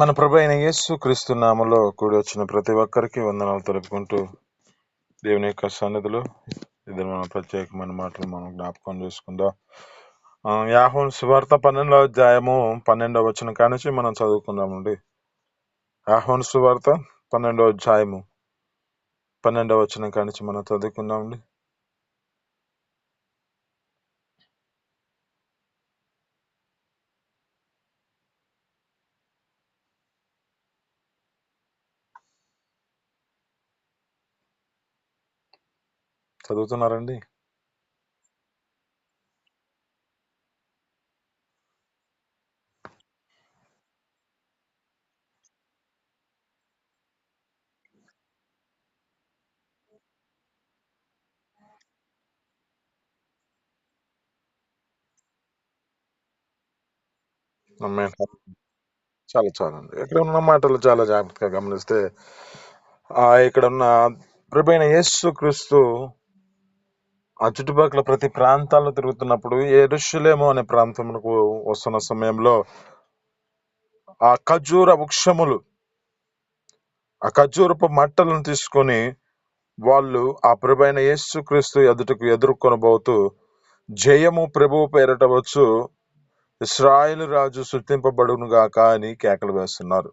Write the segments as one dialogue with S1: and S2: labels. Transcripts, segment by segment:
S1: మన ప్రభు అయిన యేసు క్రీస్తు నామములో కూడి వచ్చిన ప్రతి ఒక్కరికి వందనాలు తెలుపుకుంటూ దేవుని యొక్క సన్నిధిలో ఇద్దరు మన ప్రత్యేకమైన మాటలు మనం జ్ఞాపకం చేసుకుందాం. యాహోను సువార్త 12వ అధ్యాయము 12వ వచనం కానించి మనం చదువుకుందామండి. యాహోను సువార్త 12వ అధ్యాయము 12వ వచనం కానించి మనం చదువుకుందామండి. చదువుతున్నారండి? ఆమేన్. చాలండి. ఇక్కడ ఉన్న మాటలు చాలా జాగ్రత్తగా గమనిస్తే ఇక్కడ ఉన్న ప్రభు అయిన యేసు క్రీస్తు ఆ చుట్టుపక్కల ప్రతి ప్రాంతాల్లో తిరుగుతున్నప్పుడు యెరూషలేము అనే ప్రాంతమునకు వస్తున్న సమయంలో ఆ ఖర్జూరపు మట్టలను తీసుకొని వాళ్ళు ఆ ప్రభువైన యేసుక్రీస్తు ఎదుటకు ఎదుర్కొనబోతూ జయము ప్రభువు పేరట వచ్చు ఇశ్రాయేలు రాజు స్తుతింపబడును గాక అని కేకలు వేస్తున్నారు.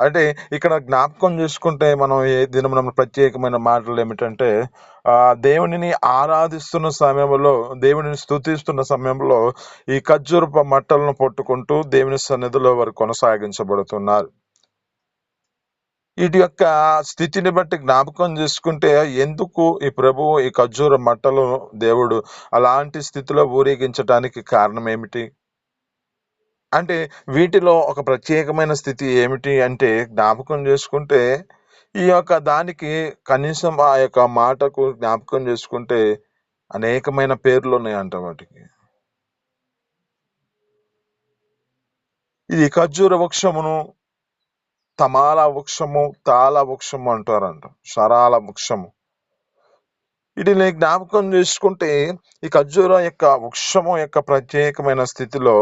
S1: అంటే ఇక్కడ జ్ఞాపకం చేసుకుంటే మనం ఏ దినమున ప్రత్యేకమైన మాటలు ఏమిటంటే దేవునిని ఆరాధిస్తున్న సమయంలో, దేవునిని స్తుతిస్తున్న సమయంలో ఈ ఖర్జూరపు మట్టలను పట్టుకుంటూ దేవుని సన్నిధిలో వారు కొనసాగించబడుతున్నారు. వీటి యొక్క స్థితిని బట్టి జ్ఞాపకం చేసుకుంటే ఎందుకు ఈ ప్రభువు ఈ ఖర్జూర మట్టలు దేవుడు అలాంటి స్థితిలో ఊరేగించటానికి కారణం ఏమిటి అంటే వీటిలో ఒక ప్రత్యేకమైన స్థితి ఏమిటి అంటే జ్ఞాపకం చేసుకుంటే ఈ యొక్క దానికి కనీసం ఆ యొక్క మాటకు జ్ఞాపకం చేసుకుంటే అనేకమైన పేర్లు ఉన్నాయంట వాటికి. ఇది ఖర్జూర వృక్షమును, తమాల వృక్షము, తాళ వృక్షము అంటారంట, సరాల వృక్షము. వీటిని జ్ఞాపకం చేసుకుంటే ఈ ఖర్జూర యొక్క వృక్షము యొక్క ప్రత్యేకమైన స్థితిలో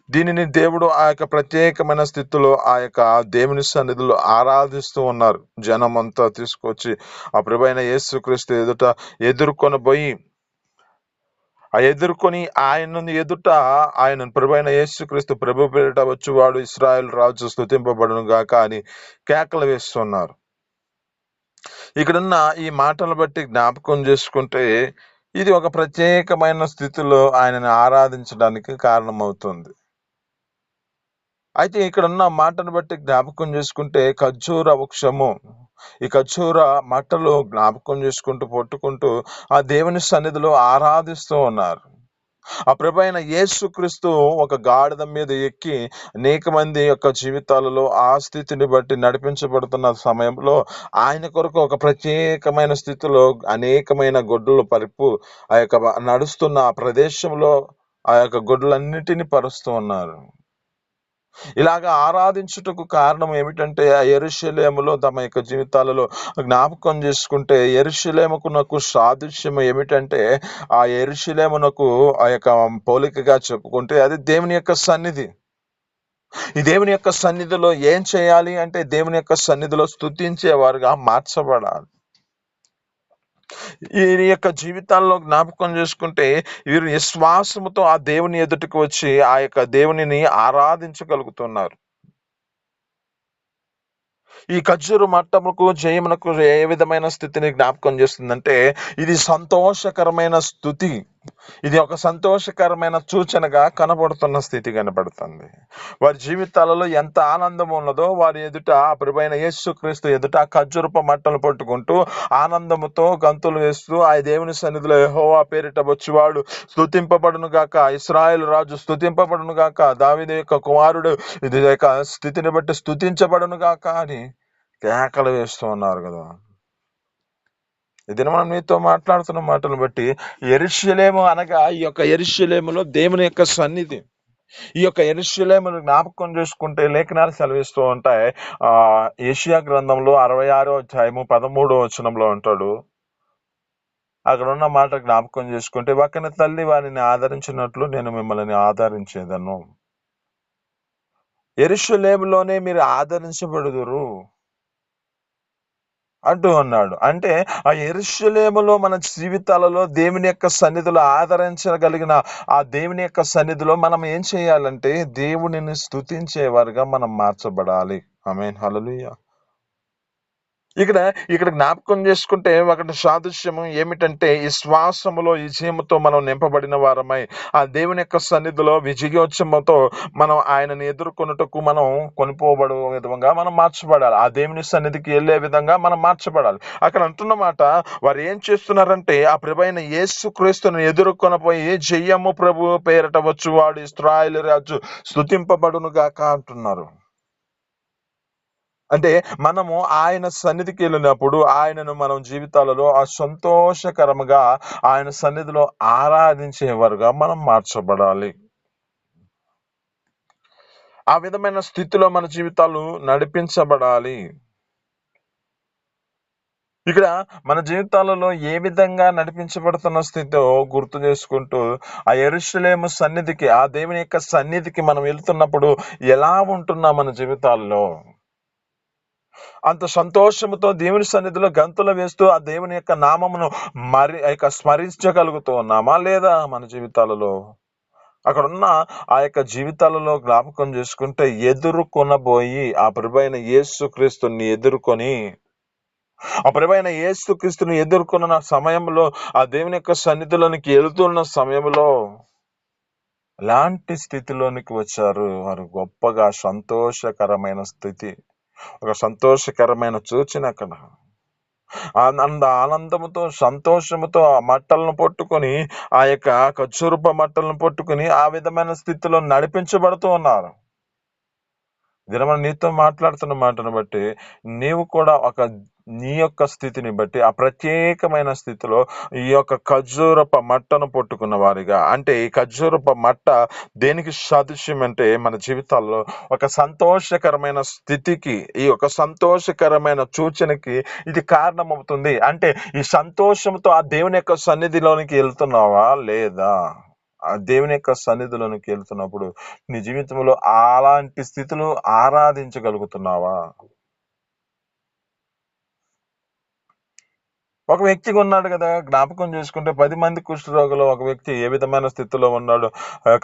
S1: దీనిని దేవుడు ఆ యొక్క ప్రత్యేకమైన స్థితిలో ఆ యొక్క దేవుని సన్నిధిలో ఆరాధిస్తూ ఉన్నారు. జనం అంతా తీసుకొచ్చి ఆ ప్రభువైన యేసుక్రీస్తు ఎదుట ఎదుర్కొని ఆయన ఎదుట ఆయన ప్రభువైన యేసుక్రీస్తు ప్రభు పేరిట వచ్చువాడు ఇశ్రాయేలు రాజు స్తుతింపబడును గాక అని కేకలు వేస్తున్నారు. ఇక్కడున్న ఈ మాటలు బట్టి జ్ఞాపకం చేసుకుంటే ఇది ఒక ప్రత్యేకమైన స్థితిలో ఆయనని ఆరాధించడానికి కారణమవుతుంది. అయితే ఇక్కడ ఉన్న మాటను బట్టి జ్ఞాపకం చేసుకుంటే ఖర్జూర వృక్షము, ఈ ఖర్జూర మట్టలు జ్ఞాపకం చేసుకుంటూ పట్టుకుంటూ ఆ దేవుని సన్నిధిలో ఆరాధిస్తూ ఉన్నారు. ఆ ప్రభు అయిన యేసుక్రీస్తు ఒక గాడిద మీద ఎక్కి అనేక మంది యొక్క జీవితాలలో ఆ స్థితిని బట్టి నడిపించబడుతున్న సమయంలో ఆయన కొరకు ఒక ప్రత్యేకమైన స్థితిలో అనేకమైన గొడ్డలు పరుపు ఆ యొక్క నడుస్తున్న ఆ ప్రదేశంలో ఆ యొక్క గొడ్లన్నిటిని పరుస్తూ ఉన్నారు. ఇలాగా ఆరాధించుటకు కారణం ఏమిటంటే ఆ యెరూషలేములో తమ యొక్క జీవితాలలో జ్ఞాపకం చేసుకుంటే యెరూషలేమునకు సాదృశ్యం ఏమిటంటే ఆ యెరూషలేమునకు ఆ యొక్క పోలికగా చెప్పుకుంటే అది దేవుని యొక్క సన్నిధి. ఈ దేవుని యొక్క సన్నిధిలో ఏం చేయాలి అంటే దేవుని యొక్క సన్నిధిలో స్తుతించేవారుగా మార్చబడాలి. ఈ యొక్క జీవితాల్లో జ్ఞాపకం చేసుకుంటే వీరు విశ్వాసముతో ఆ దేవుని ఎదుటికి వచ్చి ఆ యొక్క దేవునిని ఆరాధించగలుగుతున్నారు. ఈ ఖర్జూర మట్టముకు జయమునకు ఏ విధమైన స్థితిని జ్ఞాపకం చేస్తుందంటే ఇది సంతోషకరమైన స్థుతి, ఇది ఒక సంతోషకరమైన సూచనగా కనబడుతున్న స్థితి కనబడుతుంది. వారి జీవితాలలో ఎంత ఆనందం ఉన్నదో వారి ఎదుట ప్రభువైన యేసుక్రీస్తు ఎదుట ఖర్జూరపు మట్టలు పట్టుకుంటూ ఆనందముతో గంతులు వేస్తూ ఆ దేవుని సన్నిధిలో యెహోవా పేరిట వచ్చువాడు స్తుతింపబడును గాక, ఇశ్రాయేలు రాజు స్తుతింపబడును గాక, దావీదు యొక్క కుమారుడు ఇది యొక్క స్థితిని బట్టి స్తుతించబడును గాక అని కేకలు వేస్తూ ఉన్నారు కదా. ఇది మనం మీతో మాట్లాడుతున్న మాటలు బట్టి యెరూషలేము అనగా ఈ యొక్క యెరూషలేములో దేవుని యొక్క సన్నిధి. ఈ యొక్క యెరూషలేమును జ్ఞాపకం చేసుకుంటే లేఖనాలు సెలవిస్తూ ఉంటాయి. యెషయా గ్రంథంలో 66వ అధ్యాయము 13వ వచనంలో ఉంటాడు. అక్కడ ఉన్న మాట జ్ఞాపకం చేసుకుంటే ఒక్కని తల్లి వారిని ఆదరించినట్లు నేను మిమ్మల్ని ఆదరించేదను. యెరూషలేములోనే మీరు ఆదరించబడుదురు అంటూ ఉన్నాడు. అంటే ఆ యెరూషలేములో మన జీవితాలలో దేవుని యొక్క సన్నిధిలో ఆదరించగలిగిన ఆ దేవుని యొక్క సన్నిధిలో మనం ఏం చేయాలంటే దేవునిని స్తుతించేవారుగా మనం మార్చబడాలి. ఆమేన్. హల్లెలూయా. ఇక్కడ ఇక్కడ జ్ఞాపకం చేసుకుంటే ఒకటి సాదృశ్యము ఏమిటంటే ఈ శ్వాసములో ఈ జీవముతో మనం నింపబడిన వారమై ఆ దేవుని యొక్క సన్నిధిలో విజయోత్సవంతో మనం ఆయనని ఎదుర్కొనుటకు మనం కొనిపోబడు విధంగా మనం మార్చబడాలి. ఆ దేవుని సన్నిధికి వెళ్ళే విధంగా మనం మార్చబడాలి. అక్కడ అంటున్నమాట వారు ఏం చేస్తున్నారంటే ఆ ప్రభువైన యేసుక్రీస్తును ఎదుర్కొనపోయి జయము ప్రభు పేరట వచ్చువాడు ఇశ్రాయేలు రాజు స్తుతింపబడును గాక అంటున్నారు. అంటే మనము ఆయన సన్నిధికి వెళ్ళినప్పుడు ఆయనను మనం జీవితాలలో ఆ సంతోషకరముగా ఆయన సన్నిధిలో ఆరాధించేవారుగా మనం మార్చబడాలి. ఆ విధమైన స్థితిలో మన జీవితాలు నడిపించబడాలి. ఇక్కడ మన జీవితాలలో ఏ విధంగా నడిపించబడుతున్న స్థితిలో గుర్తు చేసుకుంటూ ఆ యెరూషలేము సన్నిధికి ఆ దేవుని యొక్క సన్నిధికి మనం వెళ్తున్నప్పుడు ఎలా ఉంటున్నాం మన జీవితాల్లో అంత సంతోషముతో దేవుని సన్నిధిలో గంతులు వేస్తూ ఆ దేవుని యొక్క నామమును స్మరించగలుగుతూ ఉన్నామా లేదా మన జీవితాలలో అక్కడ ఉన్న ఆ యొక్క జీవితాలలో జ్ఞాపకం చేసుకుంటే ఎదుర్కొనబోయి ఆ ప్రభువైన యేసుక్రీస్తుని ఎదుర్కొని ఆ ప్రభువైన యేసుక్రీస్తుని ఎదుర్కొన్న సమయంలో ఆ దేవుని యొక్క సన్నిధిలోనికి వెళుతున్న సమయంలో ఎలాంటి స్థితిలోనికి వచ్చారు వారు గొప్పగా సంతోషకరమైన స్థితి ఒక సంతోషకరమైన సూచన అక్కడ ఆనందముతో సంతోషముతో ఆ మట్టలను పట్టుకొని ఆ యొక్క ఖర్జూరపు మట్టలను పట్టుకొని ఆ విధమైన స్థితిలో నడిపించబడుతూ ఉన్నారు. దినమని నీతో మాట్లాడుతున్న మాటను బట్టి నీవు కూడా నీ యొక్క స్థితిని బట్టి ఆ ప్రత్యేకమైన స్థితిలో ఈ యొక్క ఖర్జూరపు మట్టను పట్టుకున్న వారిగా అంటే ఈ ఖర్జూరపు మట్ట దేనికి సాదృశ్యం అంటే మన జీవితాల్లో ఒక సంతోషకరమైన స్థితికి ఈ ఒక సంతోషకరమైన సూచనకి ఇది కారణమవుతుంది. అంటే ఈ సంతోషంతో ఆ దేవుని యొక్క సన్నిధిలోనికి వెళ్తున్నావా లేదా ఆ దేవుని యొక్క సన్నిధిలోనికి వెళ్తున్నప్పుడు నీ జీవితంలో అలాంటి స్థితిలో ఆరాధించగలుగుతున్నావా? ఒక వ్యక్తిగా ఉన్నాడు కదా జ్ఞాపకం చేసుకుంటే 10 మంది కుష్ఠరోగులు ఒక వ్యక్తి ఏ విధమైన స్థితిలో ఉన్నాడు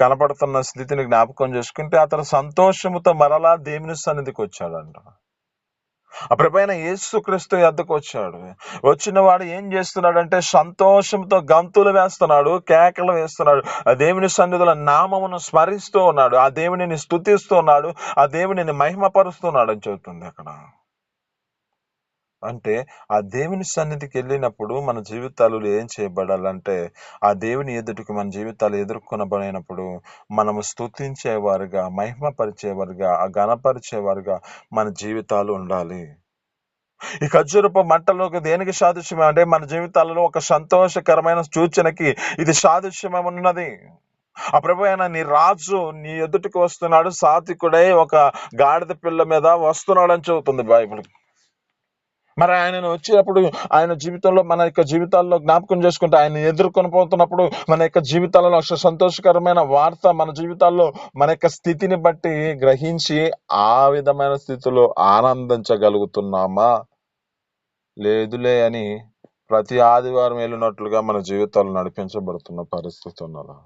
S1: కనపడుతున్న స్థితిని జ్ఞాపకం చేసుకుంటే అతను సంతోషముతో మరలా దేవుని సన్నిధికి వచ్చాడంట. ఆ ప్రభువైన యేసుక్రీస్తు యొద్దకు వచ్చాడు. వచ్చిన వాడు ఏం చేస్తున్నాడంటే సంతోషంతో గంతులు వేస్తున్నాడు, కేకలు వేస్తున్నాడు. ఆ దేవుని సన్నిధిలో నామమును స్మరిస్తూ ఉన్నాడు. ఆ దేవునిని స్తుతిస్తూ ఉన్నాడు. ఆ దేవునిని మహిమపరుస్తున్నాడు అని చెబుతుంది అక్కడ. అంటే ఆ దేవుని సన్నిధికి వెళ్ళినప్పుడు మన జీవితాలలో ఏం చేయబడాలంటే ఆ దేవుని ఎదుటికి మన జీవితాలు ఎదుర్కొనబడినప్పుడు మనము స్తుతించేవారుగా మహిమపరిచేవారుగా ఆ ఘనపరిచేవారుగా మన జీవితాలు ఉండాలి. ఈ ఖర్జూరపు మంటలోకి దేనికి సాదృశ్యం అంటే మన జీవితాలలో ఒక సంతోషకరమైన సూచనకి ఇది సాదృశ్యం ఉన్నది. ఆ ప్రభువైన నీ రాజు నీ ఎదుటికి వస్తున్నాడు, సాత్వికుడై ఒక గాడిద పిల్ల మీద వస్తున్నాడు అని చెబుతుంది బైబిల్. మరి ఆయనను వచ్చినప్పుడు ఆయన జీవితంలో మన యొక్క జీవితాల్లో జ్ఞాపకం చేసుకుంటే ఆయన ఎదుర్కొని పోతున్నప్పుడు మన యొక్క జీవితాలలో సంతోషకరమైన వార్త మన జీవితాల్లో మన యొక్క స్థితిని బట్టి గ్రహించి ఆ విధమైన స్థితిలో ఆనందించగలుగుతున్నామా లేదులే అని ప్రతి ఆదివారం వెళ్ళినట్లుగా మన జీవితాలు నడిపించబడుతున్న పరిస్థితి ఉన్నదా?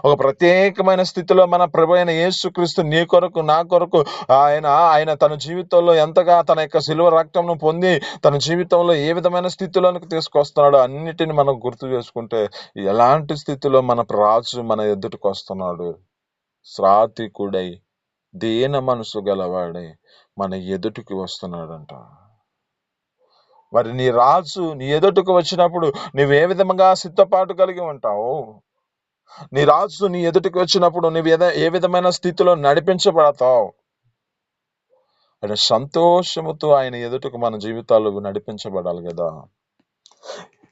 S1: ఒక ప్రత్యేకమైన స్థితిలో మన ప్రభు అయిన యేసుక్రీస్తు నీ కొరకు నా కొరకు ఆయన తన జీవితంలో ఎంతగా తన యొక్క శిలువ రక్తంను పొంది తన జీవితంలో ఏ విధమైన స్థితిలోనికి తీసుకొస్తున్నాడో అన్నిటిని మనం గుర్తు చేసుకుంటే ఎలాంటి స్థితిలో మన రాజు మన ఎదుటికి వస్తున్నాడు, సాత్వికుడై దీన మనసు గలవాడై మన ఎదుటికి వస్తున్నాడంట. మరి నీ రాజు నీ ఎదుటికి వచ్చినప్పుడు నువ్వు ఏ విధంగా సిద్ధపాటు కలిగి ఉంటావు? నీ రాజు నీ ఎదుటికి వచ్చినప్పుడు నువ్వు ఏ విధమైన స్థితిలో నడిపించబడతావు? ఆయన సంతోషముతో ఆయన ఎదుటకు మన జీవితాలు నడిపించబడాలి కదా.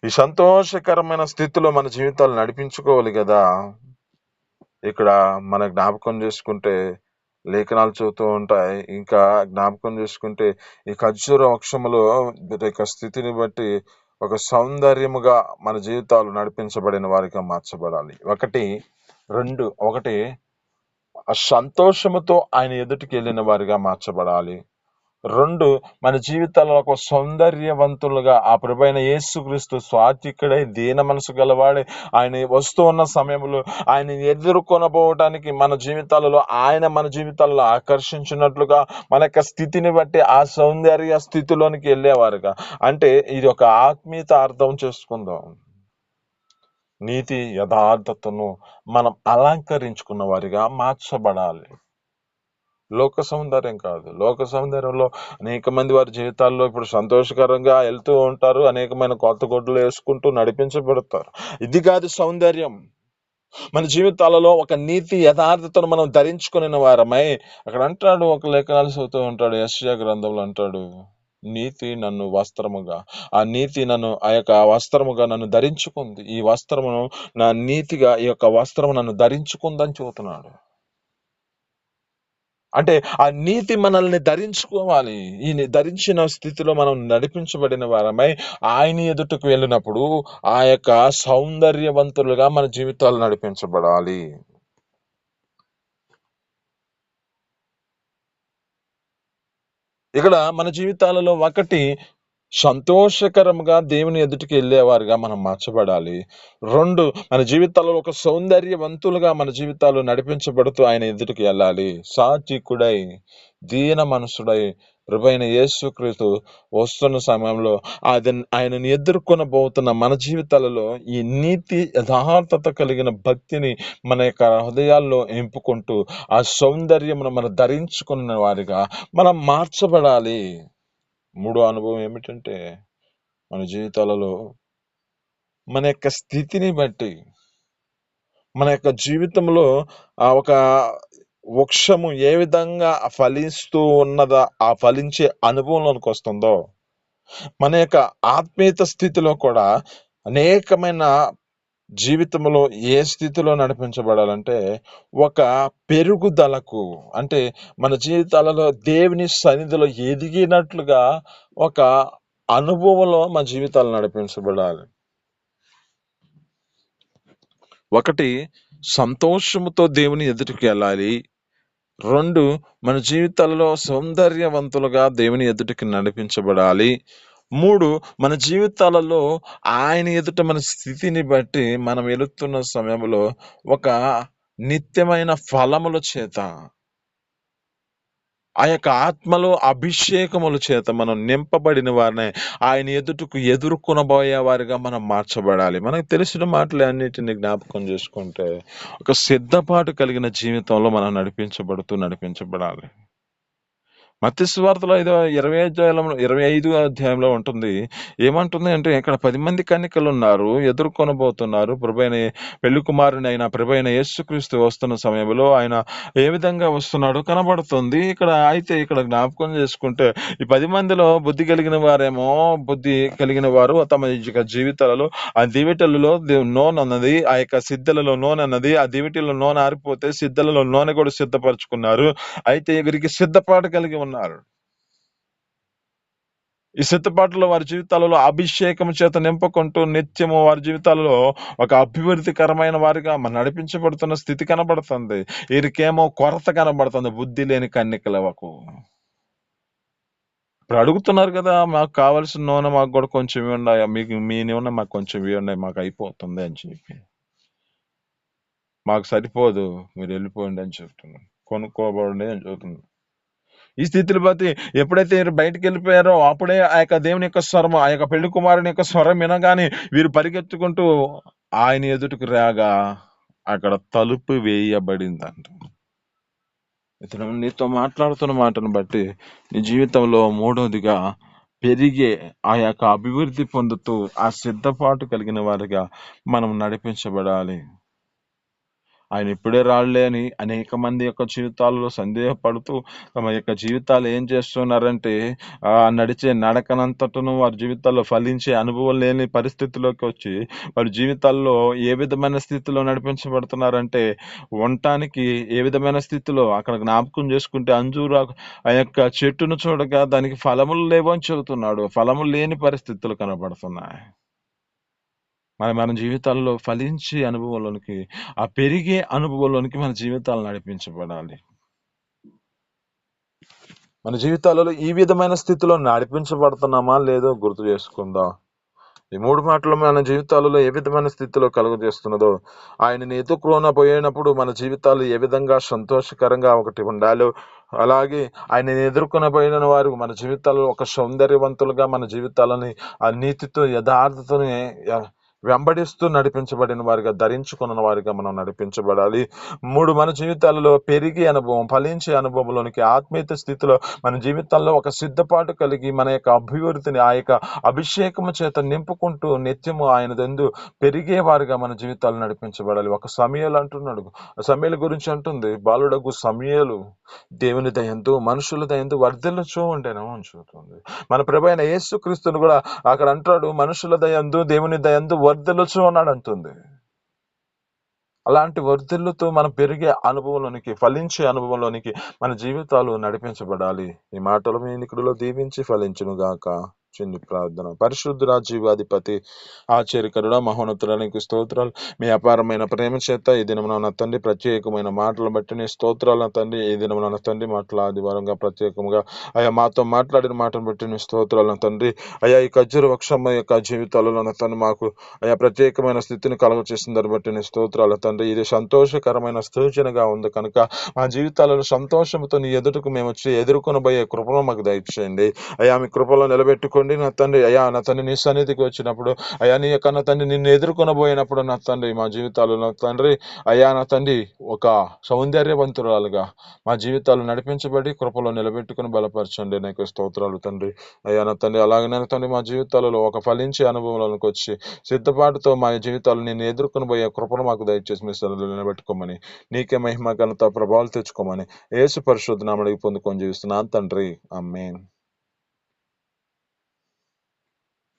S1: ఈ సంతోషకరమైన స్థితిలో మన జీవితాలు నడిపించుకోవాలి కదా. ఇక్కడ మన జ్ఞాపకం చేసుకుంటే లేఖనాలు చెబుతూ ఉంటాయి. ఇంకా జ్ఞాపకం చేసుకుంటే ఈ ఖర్జూర వృక్షములో యొక్క స్థితిని బట్టి ఒక సౌందర్యముగా మన జీవితాలు నడిపించబడిన వారిగా మార్చబడాలి. ఒకటి ఆ సంతోషముతో ఆయన ఎదుటికి వెళ్ళిన వారిగా మార్చబడాలి. 2, మన జీవితాల్లో ఒక సౌందర్యవంతులుగా ఆ ప్రభువైన యేసుక్రీస్తు సాత్వికుడై దీన మనసు గలవాడై ఆయన వస్తూ ఉన్న సమయంలో ఆయన ఎదుర్కొనబోవడానికి మన జీవితాలలో ఆకర్షించినట్లుగా మన యొక్క స్థితిని బట్టి ఆ సౌందర్య స్థితిలోనికి వెళ్ళేవారుగా. అంటే ఇది ఒక ఆత్మీయత అర్థం చేసుకుందాం. నీతి యథార్థతను మనం అలంకరించుకున్న వారిగా మార్చబడాలి. లోక సౌందర్యం కాదు. లోక సౌందర్యంలో అనేక మంది వారి జీవితాల్లో ఇప్పుడు సంతోషకరంగా వెళ్తూ ఉంటారు. అనేకమైన కొత్త గుడ్డలు వేసుకుంటూ నడిపించబడతారు. ఇది కాదు సౌందర్యం. మన జీవితాలలో ఒక నీతి యథార్థతను మనం ధరించుకుని వారమై, అక్కడ అంటాడు, ఒక లేఖనాలు చదువుతూ ఉంటాడు, యెషయా గ్రంథంలో అంటాడు, నీతి నన్ను వస్త్రముగా, ఆ యొక్క వస్త్రముగా నన్ను ధరించుకుంది. ఈ వస్త్రమును నా నీతిగా ఈ యొక్క వస్త్రము నన్ను ధరించుకుందని చెబుతున్నాడు. అంటే ఆ నీతి మనల్ని ధరించుకోవాలి. ఈ ధరించిన స్థితిలో మనం నడిపించబడిన వారమై ఆయన ఎదుటకు వెళ్ళినప్పుడు ఆ యొక్క సౌందర్యవంతులుగా మన జీవితాలు నడిపించబడాలి. ఇక్కడ మన జీవితాలలో ఒకటి, సంతోషకరంగా దేవుని ఎదుటికి వెళ్ళేవారుగా మనం మార్చబడాలి. 2, మన జీవితాల్లో ఒక సౌందర్యవంతులుగా మన జీవితాలు నడిపించబడుతూ ఆయన ఎదుటికి వెళ్ళాలి. సాత్వికుడై దీన మనసుడై ప్రభువైన యేసుక్రీస్తు వస్తున్న సమయంలో ఆయనను ఎదుర్కొనబోతున్న మన జీవితాలలో ఈ నీతి యథార్థత కలిగిన భక్తిని మన యొక్క హృదయాల్లో ఎంపుకుంటూ ఆ సౌందర్యమును మనం ధరించుకున్న వారిగా మనం మార్చబడాలి. 3వ అనుభవం ఏమిటంటే, మన జీవితాలలో మన యొక్క స్థితిని బట్టి, మన యొక్క జీవితంలో ఒక వృక్షము ఏ విధంగా ఫలిస్తూ ఉన్నదా, ఆ ఫలించే అనుభవంలోనికి వస్తుందో, మన యొక్క ఆత్మీయత స్థితిలో కూడా అనేకమైన జీవితంలో ఏ స్థితిలో నడిపించబడాలంటే, ఒక పెరుగుదలకు, అంటే మన జీవితాలలో దేవుని సన్నిధిలో ఎదిగినట్లుగా ఒక అనుభవంలో మన జీవితాలు నడిపించబడాలి. 1, సంతోషముతో దేవుని ఎదుటికి వెళ్ళాలి. 2, మన జీవితాలలో సౌందర్యవంతులుగా దేవుని ఎదుటికి నడిపించబడాలి. 3, మన జీవితాలలో ఆయన ఎదుట మన స్థితిని బట్టి మనం వెళుతున్న సమయంలో ఒక నిత్యమైన ఫలముల చేత, ఆ యొక్క ఆత్మలో అభిషేకముల చేత మనం నింపబడిన వారిని ఆయన ఎదుటకు ఎదుర్కొనబోయే వారిగా మనం మార్చబడాలి. మనకు తెలిసిన మాటలు అన్నిటిని జ్ఞాపకం చేసుకుంటే, ఒక సిద్ధపాటు కలిగిన జీవితంలో మనం నడిపించబడాలి. మత్తయి సువార్తలో 25వ అధ్యాయంలో ఉంటుంది. ఏమంటుంది అంటే, ఇక్కడ 10 మంది కన్యకలున్నారు, ఎదుర్కొనబోతున్నారు. పెళ్లి కుమారుని అయిన ప్రభువైన యేసుక్రీస్తు వస్తున్న సమయంలో ఆయన ఏ విధంగా వస్తున్నాడో కనబడుతుంది. ఇక్కడ జ్ఞాపకం చేసుకుంటే, ఈ 10 మందిలో బుద్ధి కలిగిన వారు తమ జీవితాలలో ఆ దివిటలలో నూనె అన్నది, ఆ యొక్క సిద్ధలలో నూనె అన్నది, ఆ దివిటిలో నూనె ఆరిపోతే సిద్ధలలో నూనె కూడా సిద్ధపరచుకున్నారు. అయితే వీరికి సిద్ధపాటు కలిగి ఉన్నారు. ఈ సిద్ధపాటులో వారి జీవితాలలో అభిషేకం చేత నింపుకుంటూ నిత్యము వారి జీవితాలలో ఒక అభివృద్ధికరమైన వారిగా నడిపించబడుతున్న స్థితి కనబడుతుంది. వీరికేమో కొరత కనబడుతుంది, బుద్ధి లేని కన్యకలకు. ఇప్పుడు అడుగుతున్నారు కదా, మాకు కావాల్సిన నూనె మాకు కూడా కొంచెం ఇవ్వండి, మీ నూనె మాకు కొంచెం ఇవ్వండి, మాకు అయిపోతుంది అని చెప్పి, మాకు సరిపోదు, మీరు వెళ్ళిపోండి అని చెప్తున్నాను, కొనుక్కోబడండి అని చెప్తున్నాను. ఈ స్థితిని బట్టి ఎప్పుడైతే వీరు బయటికి వెళ్ళిపోయారో అప్పుడే ఆ యొక్క దేవుని యొక్క స్వరం, ఆ యొక్క పెళ్లి కుమారుని యొక్క స్వరం వినగానే వీరు పరిగెత్తుకుంటూ ఆయన ఎదుటికి రాగా అక్కడ తలుపు వేయబడిందంట. ఇతను నీతో మాట్లాడుతున్న మాటను బట్టి నీ జీవితంలో 3వదిగా పెరిగే ఆ యొక్క అభివృద్ధి పొందుతూ ఆ సిద్ధపాటు కలిగిన వారిగా మనం నడిపించబడాలి. ఆయన ఇప్పుడే రాళ్లే అని అనేక మంది యొక్క జీవితాల్లో సందేహపడుతూ తమ యొక్క జీవితాలు ఏం చేస్తున్నారంటే, నడిచే నడకనంతటను వారి జీవితాల్లో ఫలించే అనుభవం లేని పరిస్థితిలోకి వచ్చి వారి జీవితాల్లో ఏ విధమైన స్థితిలో నడిపించబడుతున్నారంటే, ఉండటానికి ఏ విధమైన స్థితిలో అక్కడ జ్ఞాపకం చేసుకుంటే ఆ యొక్క చెట్టును చూడగా దానికి ఫలములు లేవని చెబుతున్నాడు. ఫలములు లేని పరిస్థితులు కనబడుతున్నాయి. మన జీవితాల్లో ఫలించే అనుభవంలోనికి, ఆ పెరిగే అనుభవంలోనికి మన జీవితాలు నడిపించబడాలి. మన జీవితాలలో ఈ విధమైన స్థితిలో నడిపించబడుతున్నామా లేదో గుర్తు చేసుకుందాం. ఈ 3 మాటలు మన జీవితాలలో ఏ విధమైన స్థితిలో కలుగజేస్తున్నదో, ఆయనని ఎదుర్కొనబోయేటప్పుడు మన జీవితాలు ఏ విధంగా సంతోషకరంగా ఒకటి ఉండాలో, అలాగే ఆయనని ఎదుర్కొనబోయిన వారు మన జీవితాల్లో ఒక సౌందర్యవంతులుగా మన జీవితాలని ఆ నీతితో యథార్థతని వెంబడిస్తూ నడిపించబడిన వారిగా, ధరించుకున్న వారిగా మనం నడిపించబడాలి. 3 మన జీవితాలలో పెరిగే అనుభవం, ఫలించే అనుభవంలోనికి, ఆత్మీయత స్థితిలో మన జీవితాల్లో ఒక సిద్ధపాటు కలిగి మన యొక్క అభివృద్ధిని ఆ యొక్క అభిషేకము చేత నింపుకుంటూ నిత్యము ఆయన యందు పెరిగే వారిగా మన జీవితాలు నడిపించబడాలి. ఒక సమూయేలు అంటున్నాడు, సమూయేలు గురించి అంటుంది, బాలుడగు సమూయేలు దేవుని దయంతో మనుషుల దయంతో వర్ధిల్లుచూ ఉండెను అని చూస్తుంది. మన ప్రభు అయిన యేసుక్రీస్తును కూడా అక్కడ అంటాడు, మనుషుల దయందు దేవుని దయందు వర్ధిల్లుచూ ఉన్నాడు అంటుంది. అలాంటి వర్ధిల్లుతూ మనం పెరిగే అనుభవంలోనికి, ఫలించే అనుభవంలోనికి మన జీవితాలు నడిపించబడాలి. ఈ మాటలు మీ నికుడిలో దీవించి ఫలించును గాక. చిన్ని ప్రార్థన. పరిశుద్ధుడా, జీవాధిపతి, ఆశ్చర్యకరుడా, మహోన్నతుడానికి స్తోత్రాలు. మీ అపారమైన ప్రేమ చేత ఈ దినమున నా తండ్రి ప్రత్యేకమైన మాటలు బట్టి నీ స్తోత్రాలు నా తండ్రి. ఈ దినమున నా తండ్రి మాటలు ఆదివారంగా ప్రత్యేకంగా అయ్యా మాతో మాట్లాడిన మాటను బట్టి నీ స్తోత్రాలు నా తండ్రి. అయ్యా ఈ ఖర్జూర వృక్షం యొక్క జీవితాలలో నా తండ్రి మాకు అయ్యా ప్రత్యేకమైన స్థితిని కలుగ చేసిన దాన్ని బట్టి నీ స్తోత్రాలు తండ్రి. ఇది సంతోషకరమైన సూచనగా ఉంది కనుక మా జీవితాలలో సంతోషంతో నీ ఎదుటకు మేము వచ్చి ఎదుర్కొనబోయే కృపను మాకు దయచేయండి. అయ్యా మీ కృపలో నిలబెట్టుకోండి నా తండ్రి. అయ్యా నా తండ్రి నీ సన్నిధికి వచ్చినప్పుడు, అయ్యా నీ యొక్క నా తండ్రి నిన్ను ఎదుర్కొనబోయినప్పుడు నా తండ్రి మా జీవితాలు నా తండ్రి అయ్యా నా తండ్రి ఒక సౌందర్యవంతురాలుగా మా జీవితాలు నడిపించబడి కృపలో నిలబెట్టుకుని బలపరచండి. నీకు స్తోత్రాలు తండ్రి. అయ్యా నా తండ్రి అలాగనే నా తండ్రి మా జీవితాలలో ఒక ఫలించే అనుభవంలోకి వచ్చి సిద్ధపాటుతో మా జీవితాలు నేను ఎదుర్కొని పోయే కృపను మాకు దయచేసి మీ సన్నిధిలో నిలబెట్టుకోమని, నీకే మహిమ ఘనత ప్రభావాలు తెచ్చుకోమని యేసు పరిశుద్ధ నామమున పొందుకొని జీవిస్తున్నాను తండ్రి. ఆమేన్.